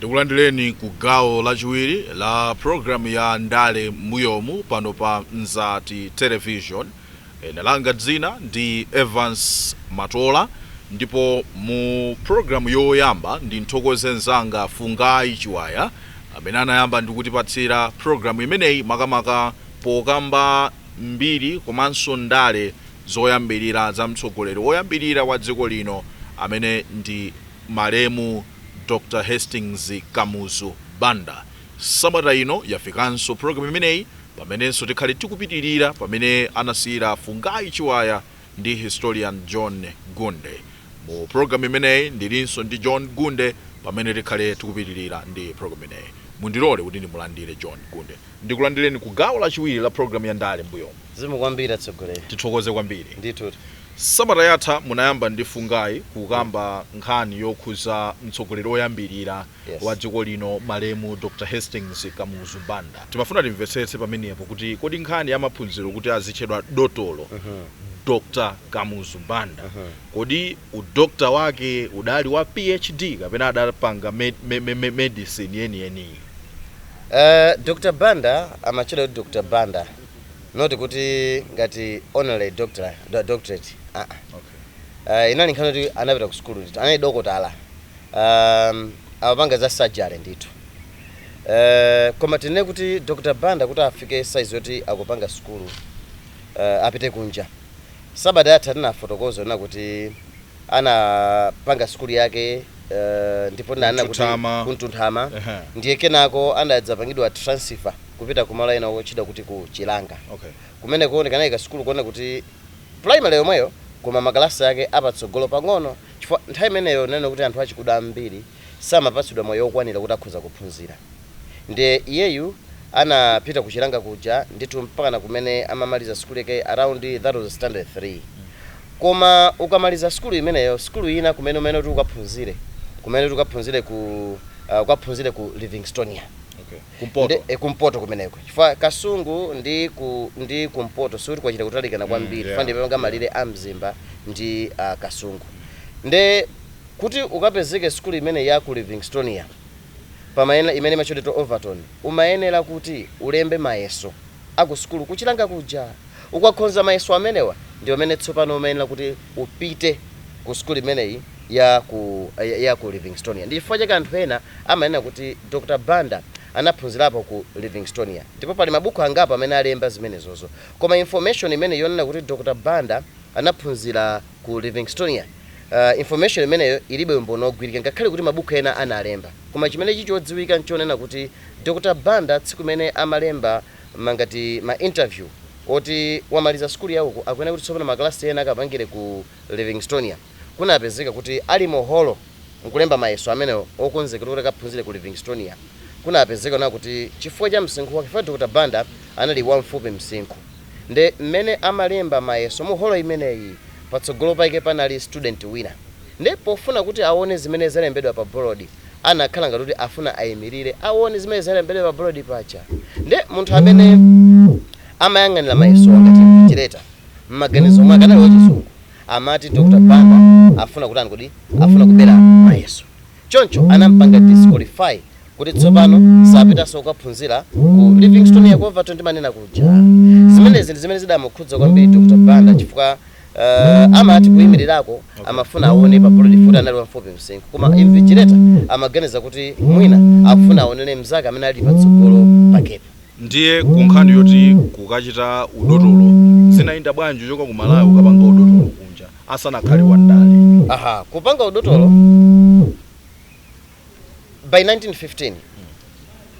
Ndikulandireni ku gawo lachiwiri la program ya Ndale Muyomu pano pa Mzati Television. Nalanga dzina ndi Evans Matola, ndipo mu program yoyamba ndi nthokoze nzanga Fungai Chiwaya amene anayamba ndikutipatsira program imeneyi makamaka pokamba mbiri komanso ndale zoyambirira za mtsogoleri woyambirira wa dziko lino amene ndi Malemu Dr. Hastings Kamuzu Banda. Sabata ino yafikanso program imeneyi pamenenso tikhale tikupitirira pamene anasiyira Fungai Chiwaya ndi historian John Gunde. Mu program imeneyi ndilinso ndi John Gunde pamene tikhale tikupitirira ndi program imeneyi. Mundilole kuti ndimulandire John Gunde. Ndikulandireni ku gawo lachiwiri la program ya Ndale Muyomu. Zimu kwambiri atsogoleri. Tithokoze kwambiri. Ndithu. Sabata yatha munayamba ndi Fungai kukamba nkhani yokhuza mtsogoleri woyambirira wa dziko lino Malemu Dr. Hastings Kamuzu Banda. Timafuna timvetsetse pamenepo kuti kodi nkhani ya maphunziro kuti azitchedwa dotolo Dr. Kamuzu Banda. Kodi udokta wake udali wa PhD kapena adapanga medicine yeni. Dr. Banda amachedwa Dr. Banda. Not kuti ngati honorary doctorate. Inani nkhani kuti anapita ku school ndithu. Anali dokotala. Amapanga za surgery ndithu. Koma tine kuti Dr. Banda kuti afike size yoti akupanga school apite kunja. Sabata yatha tinafotokoza na kuti anapanga school yake ndipo nana kuti kuntunthama ndiye kenako anadzapangidwa transfer kupita kumala ina ochida kuti ku Chilanga. Kumene kuonekana ika school kuona kuti primary yomweyo koma makalasi yake apatsogolo pang'ono chifukwa nthawi imeneyo nene kuti anthu achikuda ambiri samapatsidwa moyo wokwanira kuti akhoza kuphunzira. Ndiye iyeyu anapita ku Chilanga kuja ndithu mpaka na kumene amamaliza school yake around that was standard 3. Koma ukamaliza school imeneyo school ina kumene tukaphunzire ku Livingstonia. Kumpoto. Kumpoto kumeneko. Chifukwa Kasungu ndi kumpoto suri kwachita kutalikana kwambiri. Fandi panga malire amzimba ndi Kasungu. Nde kuti ukapezeke school imene ya ku Livingstonia pamaena imene machodeto Overton umayenera kuti ulembe mayeso aku school kuchilanga kuja ukakhonza mayeso amenewa ndi amene tsopano umayenera kuti upite ku school imeneyi ya ku Livingstonia. Ndi chifukwa chake anthu ena amayenera kuti Dr. Banda anaphunzirapo ku Livingstonia. Ndipo pali mabuku angapo amene alemba zimenezozo. Koma information imene yonena kuti Dr. Banda anaphunzira ku Livingstonia information imeneyo ilibe mbono ogwirika ngakhale kuti mabuku ena analemba. Koma chimene chichodziwika nchonena kuti Dr. Banda tsiku imene amalemba mangati ma interview oti wamaliza school yawo akuyenera kuti tsopano maklasi ena akapangire ku Livingstonia kunapezeka kuti ali moholo nkulemba mayeso amenewo okonzekera kuti akaphunzire ku Livingstonia. Kunapezeka na kuti chifukwa cha msinkhu wake Dr. Banda anali wamfupi msinkhu. Nde mmene amalemba mayeso muholo imeneyi patsogolo pake panali student wina. Nde pofuna kuti aone zimene zalembedwa pa board anakhala ngati kuti afuna ayimirire aone zimene zalembedwa pa board pacha. Nde munthu amene amayang'anira mayeso ngati mchileta mmaganizo mwake anali wachisungu amati Dr. Banda afuna kuti ankodi afuna kubera mayeso. Choncho anampanga disqualify kuti tsopano sapita sokaphunzira ku Livingstonia kwa Overton manena kuja. Zimene zidamukhudza kwambiri Dr. Banda chifukwa amati kuyimirirako amafuna aone pa board futa anali wamfupi msinkhu. Koma invigilator amaganiza kuti mwina akufuna aonene mzake amene ali patsogolo pakepo. Ndiye kunkhani yoti kukachita udotolo zinayenda bwanji choka ku Malawi ukapanga udotolo kunja asanakhale wandale. Kupanga udotolo by 1915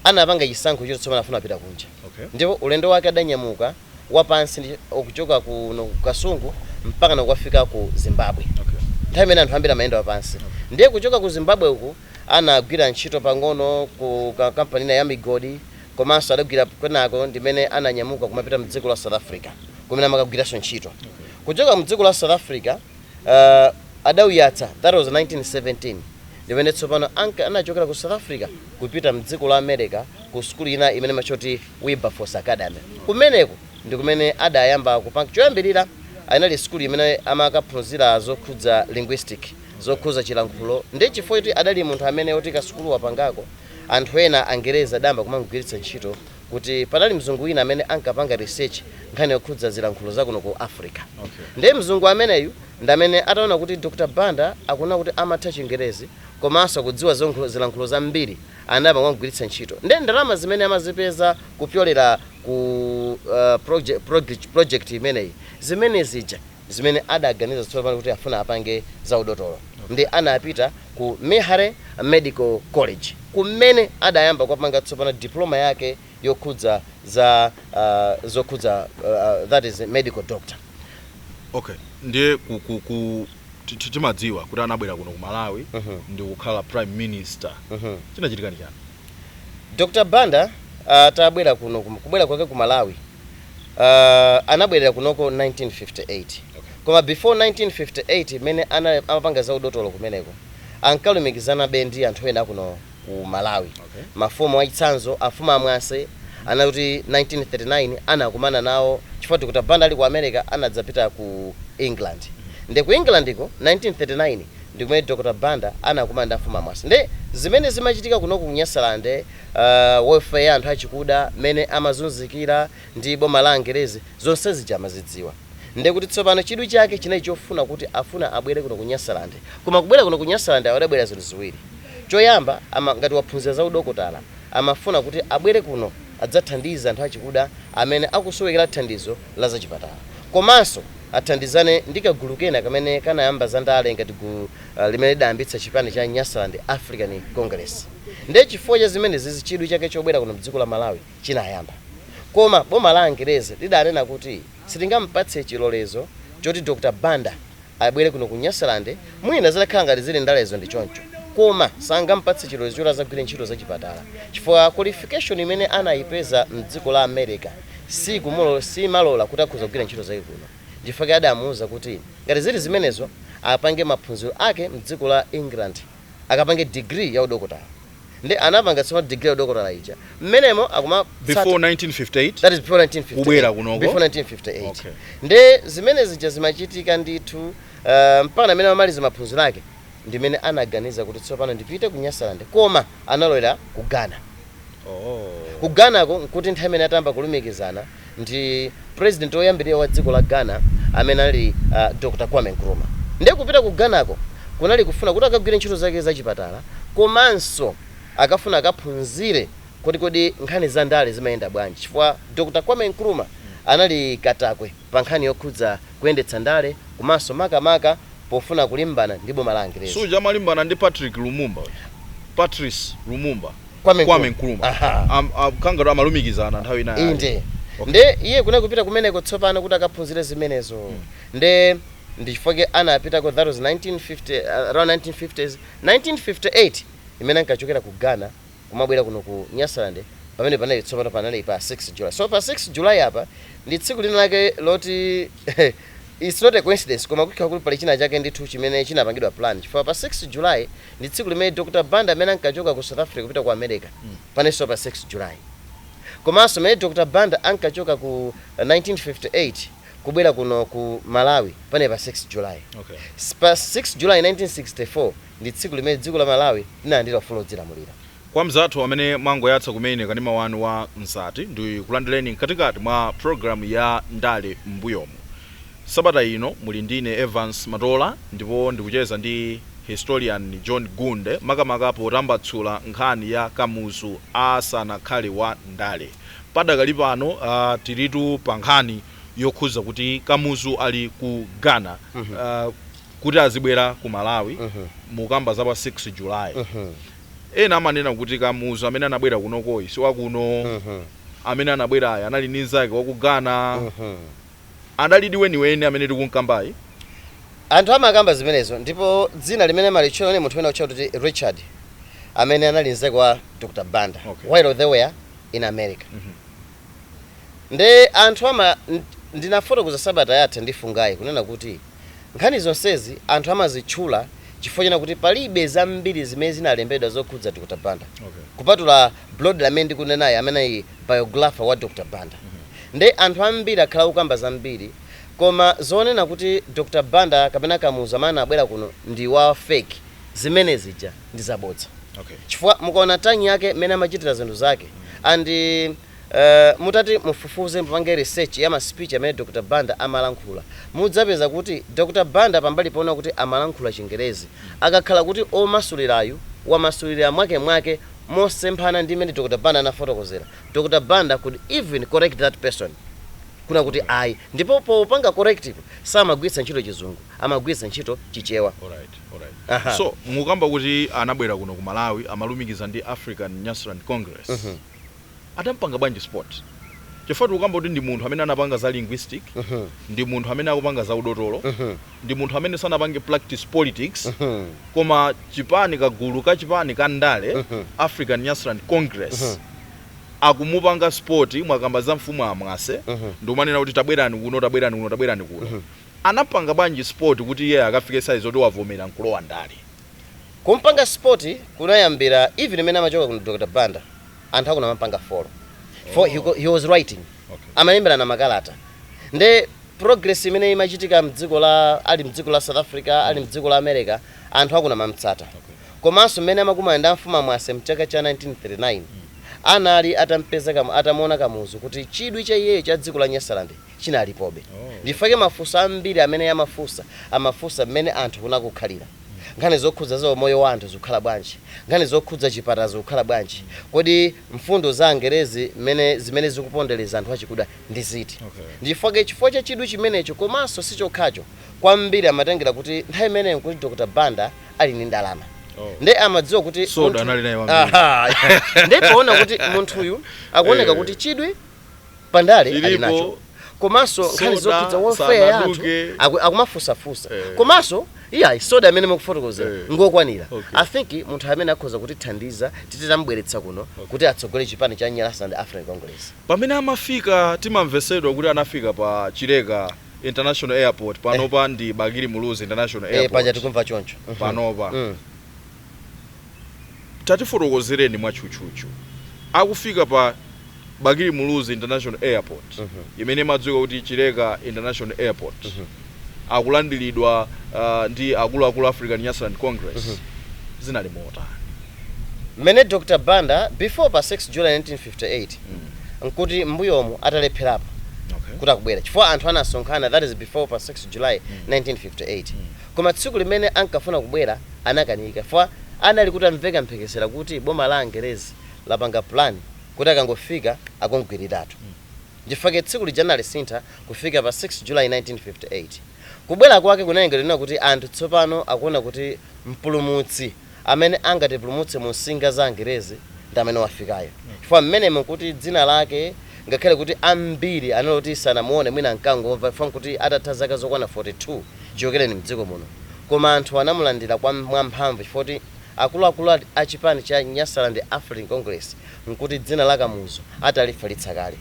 anapanga chisankho choti tsopano afuna apita kunja. Ndipo ulendo wake adanyamuka wapansi okuchoka ku Kasungu mpaka nakufika ku Zimbabwe. Nthawi imene anthu ambiri amayenda wapansi. Ndiye kuchoka ku Zimbabwe uku anagwira ntchito pang'ono ku kampani ya migodi komanso adagwira kwenako ndimene ananyamuka kumapita mdziko la South Africa kumene amakagwiranso ntchito. Kuchoka mdziko la South Africa adawiyatsa that was 1917. Ndimene tsopano anachokera ku South Africa kupita mdziko la America ku school ina imene machoti Wilberforce Academy. Kumeneko ndi kumene adayamba kupanga choyambirira anali school imene amakaphunzira zokhudza linguistic zokhuza chilankhulo ndi chifukwa kuti adali munthu amene oti kasukulu wapangako anthu ena Angereza adamba kumangwiritsa ntchito kuti panali mzungu wina amene ankapanga research nkhani yokhudza zilankhulo zakuno ku Africa. Ndiye mzungu ameneyu ndi amene ataona kuti Dr. Banda akuna kuti amatha Chingerezi komanso kudziwa zilankhulo zambiri anayamba kumangwiritsa ntchito. Ndiye ndalama zimene amazipeza kupyolera ku project imeneyi zimene zija zimene adaganiza tsopano kuti afuna apange za udotolo. Ndi anapita ku Mehare Medical College kumene adayamba kupanga tsopano diploma yake yokhudza za zokhudza that is medical doctor. Okay, ndiye timadziwa kuti anabwera kuno ku Malawi ndi kukhala prime minister. Chinachitika ndi chani? Dr. Banda tabwera kuno kubwera kwake ku Malawi anabwerera kunoko 1958. Koma before 1958 mene amapanga za udotolo kumeneko ankalumikizana bendi anthu ena kuno ku Malawi. Mafumu aitsanzo afuma amwase anakuti 1939 anakumana nawo chifukwa Dr. Banda ali ku America anadzapita ku England. Ndi ku England iko 1939 ndi kumene Dr. Banda anakumana afuma amwase. Ndi zimene zimachitika kuno ku Nyasaland welfare anthu achikuda mene amazunzikira ndi boma la Angerezi zonse zija amazidziwa. Ndi kuti tsopano chidwi chake chinali chofuna kuti afuna abwere kuno ku Nyasaland. Koma kubwera kuno ku Nyasaland adabwera zinthu ziwiri. Choyamba ngati waphunzira za udokotala amafuna kuti abwere kuno adzathandiza anthu achikuda amene akusowekera thandizo la zachipatala. Komanso athandizane ndi kagulu kena kamene kanayamba za ndale ngati limene lidayambitsa chipani cha Nyasaland African Congress. Ndi chifukwa cha zimene chidwi chake chobwera kuno mdziko la Malawi chinayamba. Koma boma la Angereza lidanena kuti sitingampatse chilolezo choti Dr. Banda abwere kuno ku Nyasaland mwina zilakhala ngati zili ndalezo ndi choncho. Koma sangampatse chilolezo choti azagwire ntchito za chipatala chifukwa qualification imene anayipeza mdziko la America si malola kuti akhoza kugwira ntchito zake kuno. Chifukwa adamuwuza kuti ngati zili zimenezo apange maphunziro ake mdziko la England akapange degree ya udokotala. Ndi anapanga tsopano degree ya udokotala ija mmenemo akuma before 1958. That is before 1958. Kubwera kunoko before 1958. Okay. Ndi zimene zija zimachitika ndithu mpaka amene amaliza maphunziro ake ndimene anaganiza kuti tsopano ndipite ku Nyasaland koma analowera ku Ghana. Ku Ghana ko kuti nthawi imene atamba kulumikizana ndi president oyambirira wa dziko la Ghana amene ali Dr. Kwame Nkrumah. Ndi kupita ku Ghana ko kunali kufuna kuti akagwire ntchito zake za chipatala komanso akafuna akaphunzire kodi nkhani za ndale zimayenda bwanji chifukwa Dr. Kwame Nkrumah anali katakwe pa nkhani yokhudza kuyendetsa ndale komanso makamaka pofuna kulimbana ndi boma la Angereza. Suja malimbana ndi Patrice Lumumba. Kwame Nkrumah. Kangaro amalumikizana nthawi ina. Inde. Nde iye kuna kupita kumeneko tsopano kuti akaphunzire zimenezo. Nde ndifike anapita ko that was 1950 around 1950s 1958 imene ankachokera ku Ghana kumabwera kuno ku Nyasaland pamene panali tsopano panali pa 6 July. So pa 6 July apa ndi tsiku lina lake loti it's not a coincidence koma kukhala kuli pali china chake ndithu chimene chinapangidwa plan chifukwa pa 6 July ndi tsiku limene Dr. Banda amene ankachoka ku South Africa kupita ku America panenso pa 6 July. Komanso mene Dr. Banda ankachoka ku 1958 kubwera kuno ku Malawi pane pa 6 July. Okay. Pa 6 July 1964 ndi tsiku limene dziko la Malawi linalandira ufulu odzilamulira. Kwa mzathu amene mwangoyatsa kumene kanima wanu wa Msati ndi kulandireni mkatikati mwa program ya Ndale Mbuyomu. Sabata ino muli ndine Evans Matola ndipo ndikucheza ndi historian John Gunde makamaka potambatsula nkhani ya Kamuzu asanakhale wa ndale. Padakali pano tilitu pa nkhani yokhuza kuti Kamuzu ali ku Ghana kuti azibwera ku Malawi mukamba za pa 6 July. Ena amanena kuti Kamuzu amene anabwera kunoko si wakuno amene anabwera aya anali ninzake wa ku Ghana. Andalidi weniweni amene tikunkambayi anthu amakamba zimenezo ndipo dzina limene malichona ne munthu wena otchedwa kuti Richard amene anali nzake wa Dr. Banda while they were in America. Nde anthu ndinafotokoza sabata yatha ndifungayi kunena kuti nkhani zonsezi anthu amazitchula chifukwa kuti palibe zambiri zimene zinalembedwa zokhudza Dr. Banda kupatula Blood amene ndikunenayo amene biographer wa Dr. Banda. Nde anthu ambiri akhala ukamba zambiri koma zonena kuti Dr. Banda kapena Kamuzu amene abwera kuno ndi wa fake zimene zija ndi zabodza. Chifukwa mukaona tanyi yake mmene amachitira zinthu zake and mutati mufufuze mpange research ya ma speech amene Dr. Banda amalankhula mudzapeza kuti Dr. Banda pambali paona kuti amalankhula Chingerezi akakhala kuti omasulirayu wamasulira mwake mosemphana ndi mmene Dr. Banda anafotokozera. Dr. Banda could even correct that person kuna kuti ayi ndipo popanga corrective samagwiritsa ntchito chizungu amagwiritsa ntchito chichewa. Alright. So mukamba kuti anabwera kuno ku Malawi amalumikiza ndi African Nyasaland Congress. Adampanga bwanji sport chifukwa ukamba kuti ndi munthu amene anapanga za linguistic ndi munthu amene akupanga za udotolo ndi munthu amene sanapange practice politics koma chipani kagulu ka chipani ka ndale African Nyasaland Congress akumupanga sport mwakamba za mfumu amwase ndomanena kuti tabwerani kuno anapanga bwanji sport kuti iye akafike size zoti wavomera nkulowa ndale. Kumpanga sport kunayambira even imene amachoka ku Dr. Banda anthu akuna mapanga follow. He was writing. Amayembera na makalata. Nde progress imene imachitika mdziko la South Africa, ali mdziko la America, anthu akuna mamtsata. Komanso mmene amakumayenda mfumu amwase mchaka cha 1939. Anali atampeza atamuona Kamuzu kuti chidwi cha iye cha dziko la Nyasaland chinalipobe. Ndifake mafusa ambiri amene amafusa mmene anthu kunakukhalira. Ngane zokhudza za moyo wa anthu zikhala bwanji, ngane zokhudza chipata zikhala bwanji, kodi mfundo za Angerezi zimene zikupondereza anthu achikuda ndi ziti. Ndifake chifukwa cha chidwi chimenecho komanso sichokhacho kwambiri amatengera kuti nthawi imeneyo kuti Dr. Banda ali ndi ndalama. Nde amadziwa kuti soda anali naye wambiri. Nde poona kuti munthuyu akuoneka kuti chidwi pandale ali nacho. Komanso nkhani zokhudza warfare ya anthu akumafusafusa. Komanso iya soda amene mukufotokozera ngokwanira. I think munthu amene akhoza kutithandiza titamubweretsa kuno kuti atsogole chipani cha Nyasaland African Congress. Pamene amafika timamvesedwa kuti anafika pa Chileka International Airport panopa ndi Bagiri Muluzi International Airport. Paja tikumva choncho. Panopa. Tatifotokozereni mwachuchuchu. Akufika pa Bagiri Muluzi International Airport. Imene madziwika kuti Chileka International Airport. Akulandiridwa ndi akulu African Nyasaland Congress. Zinali mota. Mmene Dr. Banda before pa 6 July 1958 nkuti mbuyomu atalepherapo kuti akubwera chifukwa anthu anasonkhana, that is before pa 6 July 1958. Koma tsiku limene ankafuna kubwera anakanika chifukwa anali kuti amveka mphekesera kuti boma la Angerezi lapanga plan kuti akangofika akongwiriratu. Ndifake tsiku lijanali sintha kufika pa 6 July 1958. Kubwera kwake kunayengera kuti anthu tsopano akuona kuti mpulumutsi amene angatipulumutse mu nsinga za Angerezi ndi amene wafikayo. Chifukwa mmene kuti dzina lake ngakhale kuti ambiri analoti sanamuone mwina nkangomva chifukwa kuti atatha zaka zokwana 42 chokera mdziko muno. Koma anthu anamulandira kwa mwamphamvu chifukwa akulu a chipani cha Nyasaland African Congress nkuti dzina la Kamuzu atalifalitsa kale.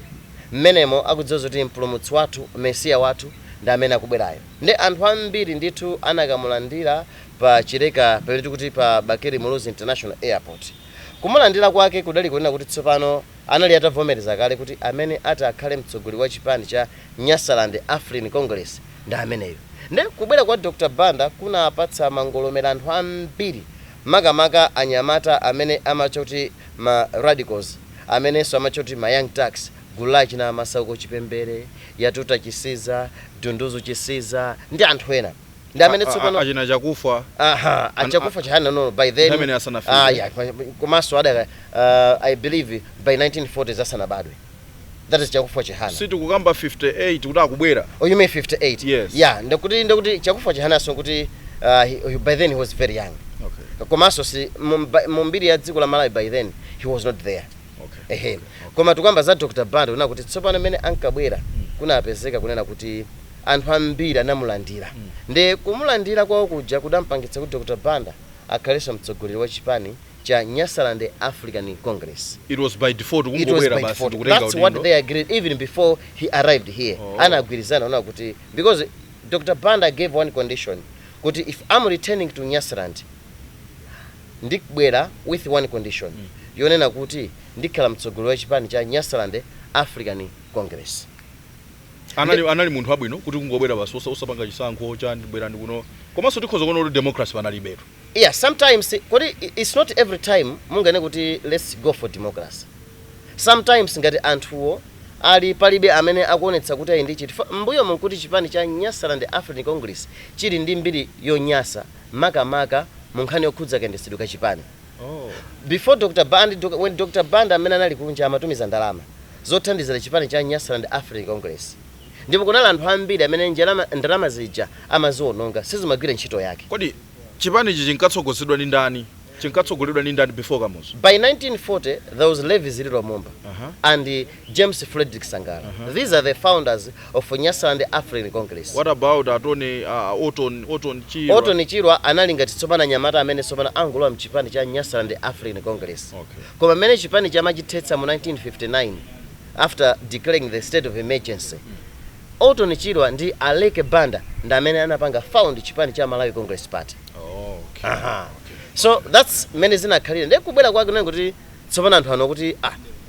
Mmenemo akudziwa kuti mpulumutsi wathu, Mesiya wathu ndi amene akubwerayo. Ndi anthu ambiri ndithu anakamulandira pa Chileka peletu kuti pa Bagiri Muluzi International Airport. Kumulandira kwake kudali kunena kuti tsopano anali atavomereza kale kuti amene akhale mtsogoleri wa chipani cha Nyasaland African Congress ndi ameneyo. Ndi kubwera kwa Dr. Banda kunapatsa mangolomera anthu ambiri makamaka anyamata amene amachoti ma radicals amenenso amachoti ma young turks gulachi na Masauko Chipembere Yatuta Chisiza Dunduzu Chisiza ndi anthu ena ndi amene tsopano achina chakufa achakufa chahana no by then amene asanafika yeah komanso ada I believe by 1940s asanabadwe. That is chakufa chahana situ kukamba 58 kuti akubwera. Oh, you mean 58? Yes. Yeah, ndikuti chakufa chahana so kuti by then he was very young. Okay. Komanso si mumbiri ya dziko la Malawi by then he was not there. Okay. Koma tukamba za Dr. Banda una kuti tsopano mene ankabwera kuna apezeka kunena kuti anthu ambiri anamulandira. Nde kumulandira kwawo kuja kudampangitsa kuti Dr. Banda akhaleso mtsogoleri wa chipani cha Nyasaland African Congress. It was by default kungobwera basi kutenga. That's what they agreed even before he arrived here. Anagwirizana una kuti because Dr. Banda gave one condition kuti if I'm returning to Nyasaland ndikubwera with one condition. Yonena kuti ndikhala mtsogoleri wa chipani cha Nyasaland African Congress. anali munthu abwino kuti kungobwera basi usapanga chisankho chani bwerani kuno komanso tikhoza kuona kuti democracy panalibetu. Yeah, sometimes it's not every time mungane kuti let's go for democracy. Sometimes ngati anthuwo ali palibe amene akuonetsa kuti ayi ndi chiti mbuyo munkuti chipani cha Nyasaland African Congress chili ndi mbiri yonyasa makamaka munkhani yokhudza kayendetsedwe ka chipani. Before when Dr. Banda amene anali kunja amatumiza ndalama zothandizira chipani cha Nyasaland African Congress, ndipo kunali anthu ambiri amene ndalama zija amaziononga sizimagwira ntchito yake. Kodi chipani ichi chinkatsogoleredwa ndi ndani? Chinkatsogoleredwa ndi ndani before Kamuzu? By 1940 there was Levi Zililo Mumba and James Frederick Sangala. These are the founders of Nyasaland African Congress. What about Attorney Otton Chirwa? Otton Chirwa anali ngati tsopano nyamata amene tsopano angulowa mchipani cha Nyasaland African Congress. Koma amene chipani chamachithetsa mu 1959 after declaring the state of emergency. Otton Chirwa ndi Aleke Banda ndi amene anapanga found chipani cha Malawi Congress Party. So that's many zinakhalira ndi kubwera kwake kuti tsopano anthu ano kuti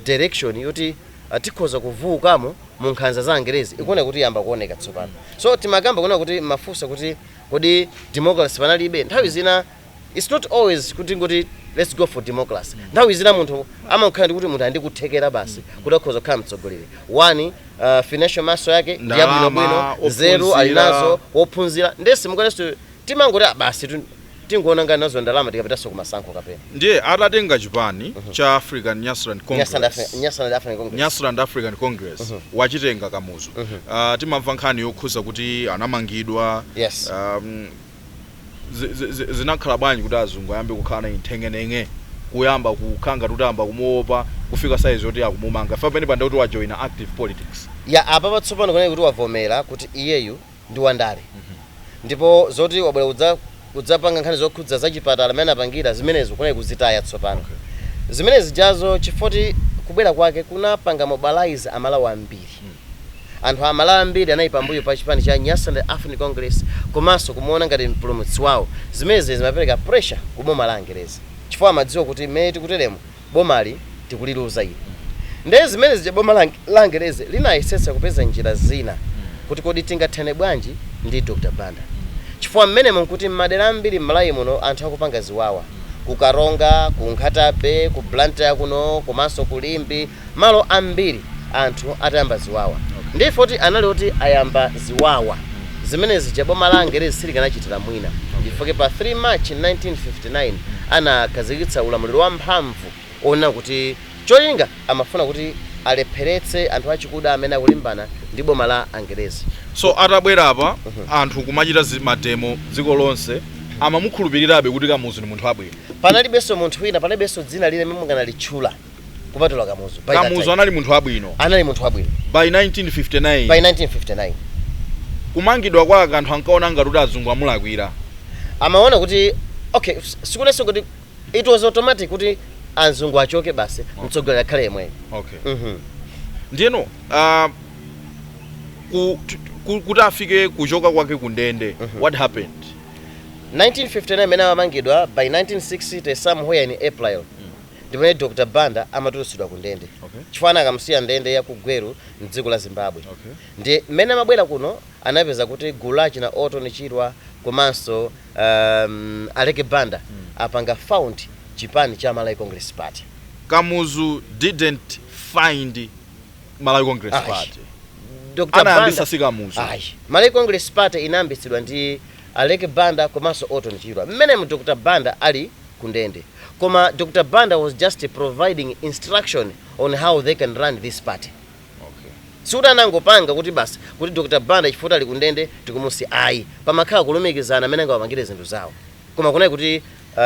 direction yoti tikhoza kuvukamo mu nkhanza za Angerezi ikuona kuti yamba kuoneka tsopano. So timakamba kuona kuti mafunso kuti kodi democracy panalibe nthawi zina. It's not always kuti ngoti let's go for democracy. Nthawi zina munthu amakhala kuti munthu andikuthekera basi kuti akhoza kukhala mtsogoleri. One financial maso yake ndi abwinobwino nzeru alinazo wophunzira ndesi mukaneso timangoti basi tingoona ngati nazo ndalama tikapitanso kumasankho kapena. Ndiye atatenga chipani cha African Nyasaland Congress. Nyasaland African Congress. Wachitenga Kamuzu. Timamva nkhani yokhuza kuti anamangidwa. Yes. Zinakhala bwanji kuti azungu ayambe kukhala inthengenenge kuyamba kukhanga tutamba kumuopa kufika size yoti akumumanga fa pene panda kuti wajoin active politics. Ya apa patsopano kunene kuti wavomera kuti iyeyu ndi wandale. Ndipo zoti wabwera udzapanga nkhani zokhudza za chipatala amene apangira zimenezo kunali kuzitaya tsopano. Zimenezi jazo chifoti kubwera kwake kunapanga mobilize amalawi ambiri. Anthu amalawi ambiri anayipambuyo pa chipani cha Nyasaland African Congress komanso kumuona ngati mpulumutsi wawo. Zimenezi zimapereka pressure ku boma la Angerezi chifukwa amadziwa kuti mmene tikuteremo bomali tikuliluza ili. Ndiye zimenezi ja boma la Angerezi linayesetsa kupeza njira zina kuti kodi tingathane bwanji ndi Dr. Banda. Chifukwa mmene munkuti madera ambiri Malawi muno anthu akupanga ziwawa kukaronga kunkhatabe ku Blantyre kuno komanso kulimbi malo ambiri anthu atayamba ziwawa. Ndiye foti anali kuti ayamba ziwawa zimenezi ja boma la Angerezi silikanachitira mwina. Ndifoke pa 3 March 1959 anakhazikitsa ulamuliro wa mphamvu ona kuti cholinga amafuna kuti alepheretse anthu achikuda amene akulimbana ndi boma la Angerezi. So atabwera apa anthu kumachita mademo dziko lonse amamukhulupirirabe kuti Kamuzu ni munthu abwino. Panalibenso munthu wina, panalibenso dzina lile limwe kanalitchula kupatula Kamuzu. Kamuzu anali munthu abwino. Anali munthu abwino. By 1959. By 1959. Kumangidwa kwa anthu ankaona ngati kuti azungu amulakwira. Amaona kuti okay, sikuneso kuti it was automatic kuti azungu achoke basi mtsogoleri akhale yemwe. Okay. Ndiyeno kuti afike kuchoka kwake kundende what happened? 1959 mena amangidwa by 1960 somewhere in April. Ndipo Dr. Banda amatulusidwa kundende. Chifana akamsiya ndende ya kugweru mdziko la Zimbabwe. Ndi mena amabwera kuno anapeza kuti Gulachi na Otton Chirwa komanso Aleke Banda apanga found chipani cha Malawi Congress Party. Kamuzu didn't find Malawi Congress Party. Dr. Banda Kamuzu. Malawi Congress Party inambitsidwa ndi Aleke Banda komanso Otton Chirwa. Mmene Dr. Banda ali kundende. Koma Dr. Banda was just providing instruction on how they can run this party. Suda nangopanga kuti basi kuti Dr. Banda chifuta ali kundende tikumusi ayi pamakhala kulumikizana amene ngawapangire zinthu zawo. Koma kunali kuti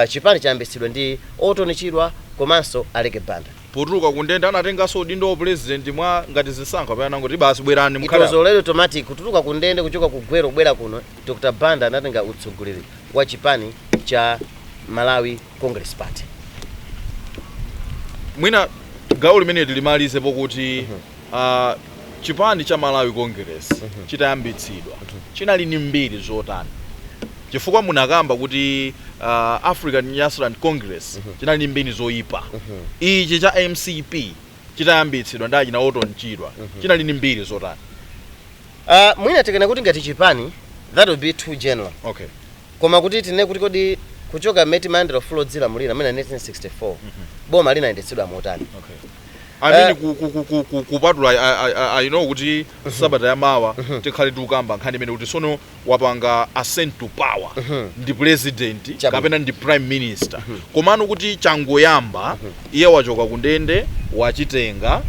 chipani chayambitsidwa ndi Otton Chirwa komanso Aleke Banda. Potuluka kundende anatenganso udindo wa president mwa ngati zisankho pamene angoti basi bwerani mukhala. It was already automatic kutuluka kundende kuchoka kugwero kubwera kuno Dr. Banda anatenga utsogoleri wa chipani cha Malawi Congress Party. Mwina gawo limene tilimalize pokuti chipani cha Malawi Congress chitayambitsidwa chinali ni mbiri zotani chifukwa munakamba kuti African Nyasaland Congress chinali ni mbiri zoyipa ichi cha MCP chitayambitsidwa ndi achina Otton Chirwa chinali ni mbiri zotani. Mwina tekena kuti ngati chipani that would be too general. Okay. Koma kuti tine kuti kodi kuchoka Meti Mandela fulo dzira mulira amene 1964 boma linayendetsedwa motani. Okay. I mean kupatula I know kuti sabata ya mawa tikhale tukamba nkhani imene kuti sono wapanga ascent to power ndi president kapena ndi prime minister komano kuti changoyamba iye wachoka kundende wachitenga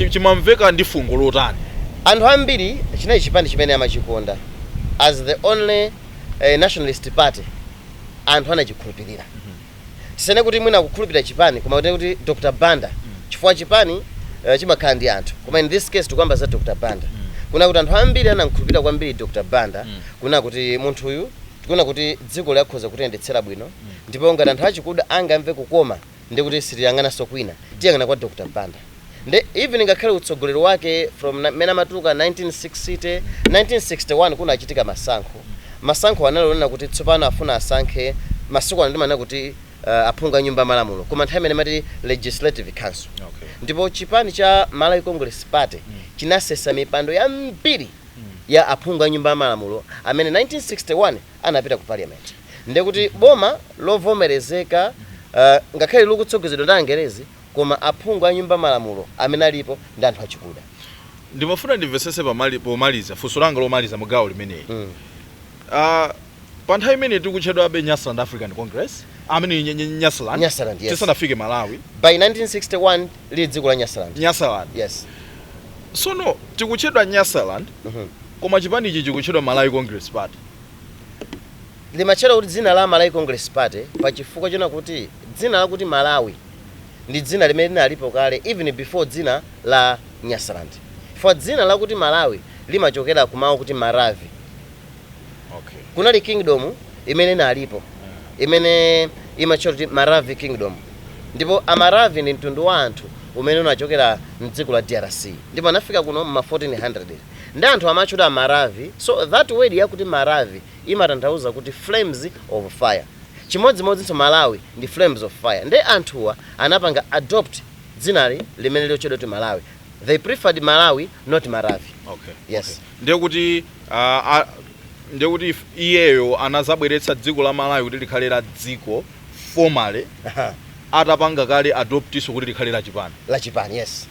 chimamveka ndi fungo lotani. Anthu ambiri chinayi chipani chimene amachikonda as the only nationalist party anthu anachikhulupirira. Tisene kuti mwina kukhulupirira chipani koma kuti Dr. Banda chifukwa chipani chimakhala ndi anthu koma in this case tukamba za Dr. Banda kuna kuti anthu ambiri anakhulupirira kwambiri Dr. Banda kuna kuti munthu uyu tikuna kuti dziko lakhoza kutiyendetsera bwino ndipo ngati anthu achikuda angamve kukoma ndi kuti sitiyang'ananso kwina tiyang'ana kwa Dr. Banda. Nde even ngakhale utsogoleri wake from mena matuka 1961 kuna achitika masankho analonena kuti tsopano afuna asankhe masiku anandimana kuti aphunga nyumba malamulo koma nthawi imene mati legislative council. Ndipo chipani cha Malawi Congress Party chinasesa mipando yambiri ya aphunga nyumba malamulo amene 1961 anapita ku parliament. Nde kuti boma lovomerezeka ngakhale likutsogozedwa ndi Angerezi koma aphunga nyumba malamulo amene alipo ndi anthu achikuda. Ndimafuna ndimvesese pomaliza funso langa lomaliza mugawo limeneyi. Pa nthawi imene tikutchedwa abe Nyasaland African Congress amene Nyasaland yes. Tisanafike Malawi by 1961 li dziko la Nyasaland. Yes. Sono tikutchedwa Nyasaland koma chipani ichi chikutchedwa Malawi Congress Party. Limachedwa kuti dzina la Malawi Congress Party pa chifukwa chona kuti dzina la kuti Malawi ndi dzina limene linalipo kale even before dzina la Nyasaland. For dzina la kuti Malawi limachokera kumawu kuti Maravi. Okay. Kunali kingdom imene inalipo imene imachokera kuti Maravi Kingdom. Ndipo Amaravi ndi mtundu wa anthu umene unachokera mdziko la DRC. Ndipo anafika kuno ma 1400 ndi anthu amachokera Maravi. So that word yakuti Maravi imatanthauza kuti flames of fire. Chimodzimodzinso Malawi ndi flames of fire. Ndi anthuwa anapanga adopt dzinali limene liotchedwa kuti Malawi. They preferred Malawi not Maravi. Okay. Yes. Okay. Ndiye kuti iyeyo anazabweretsa dziko la Malawi kuti likhalera dziko formally atapanga kale adoptiso kuti likhalera chipani. La chipani, yes.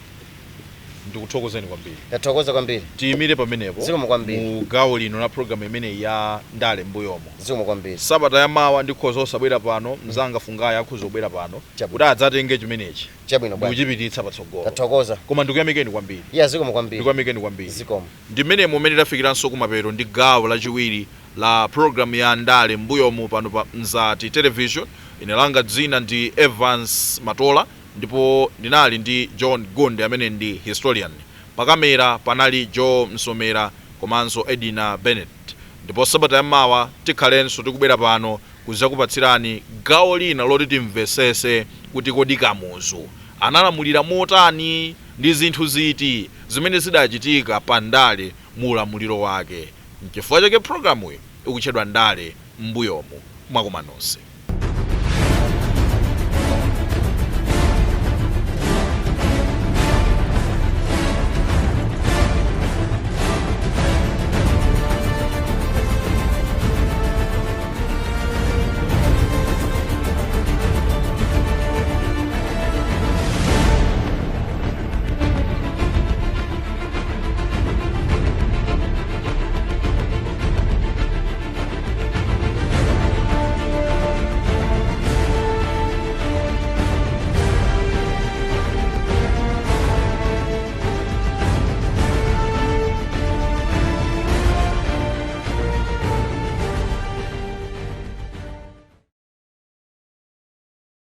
Ndikuthokozeni kwambiri. Ndathokoza kwambiri. Tiyimire pamenepo. Zikomo kwambiri. Mu gawo lino la program imene ya ndale mbuyomo. Zikomo kwambiri. Sabata ya mawa ndikhoza osabwera pano mzanga Fungayi akhoza kubwera pano kuti adzatenge chimenechi. Chabwino bwana. Kuchipititsa patsogolo. Ndathokoza. Koma ndikuyamikeni kwambiri. Yeah, zikomo kwambiri. Ndikuyamikeni kwambiri. Zikomo. Ndimene momene tafikiranso kumapeto ndi gawo lachiwiri la program ya ndale mbuyomo pano pa Mzati Television. Ine langa dzina ndi Evans Matola ndipo ndinali ndi John Gonde amene ndi historian. Pakamera panali Joe Msomera komanso Edina Bennett. Ndipo sabata ya mawa tikhalenso tikubwera pano kuzakupatsirani gawo lina loti timvesese kuti kodi Kamuzu analamulira motani ndi zinthu ziti zimene zidachitika pa ndale mu ulamuliro wake. N'chifukwa chake programu iyi ikutchedwa ndale mbuyomu mwakomanonse.